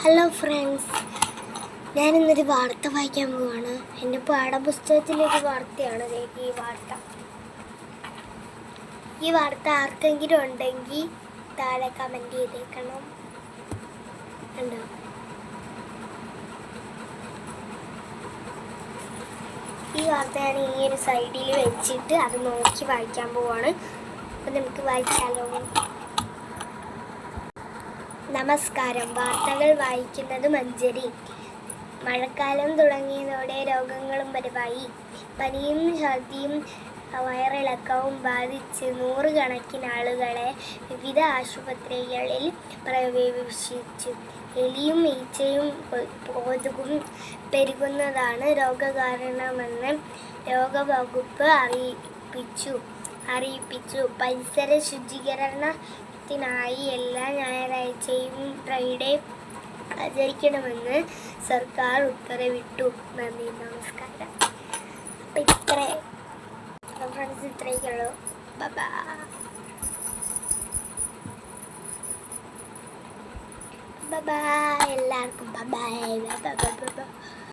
Hello friends, ഞാനിന്നൊരു വാർത്ത വായിക്കാൻ പോവാണ്. എൻ്റെ പാഠപുസ്തകത്തിലൊരു വാർത്തയാണ് ഈ വാർത്ത ആർക്കെങ്കിലും ഉണ്ടെങ്കിൽ താഴെ കമൻറ്റ് ചെയ്തേക്കണം. ഉണ്ടോ? ഈ വാർത്ത ഞാൻ ഈ ഒരു സൈഡിൽ വെച്ചിട്ട് അത് നോക്കി വായിക്കാൻ പോവാണ്. അപ്പം നമുക്ക് വായിച്ചാലോ? നമസ്കാരം. വാർത്തകൾ വായിക്കുന്നത് മഞ്ജരി. മഴക്കാലം തുടങ്ങിയതോടെ രോഗങ്ങളും വരവായി. പനിയും ഛർദിയും വയറിളക്കവും ബാധിച്ച് നൂറുകണക്കിന് ആളുകളെ വിവിധ ആശുപത്രികളിൽ പ്രവേശിപ്പിച്ചു. എലിയും ഈച്ചയും കൊതുകും പെരുകുന്നതാണ് രോഗകാരണമെന്ന് രോഗവകുപ്പ് അറിയിപ്പിച്ചു. പരിസര ശുചീകരണത്തിനായി എല്ലാ ഞായറാഴ്ചയും ഡ്രൈഡേ ആചരിക്കണമെന്ന് സർക്കാർ ഉത്തരവിട്ടു. നന്ദി, നമസ്കാരം. അപ്പം ഇത്രയൊക്കെയുള്ളൂ. ബൈ എല്ലാവർക്കും. ബൈ.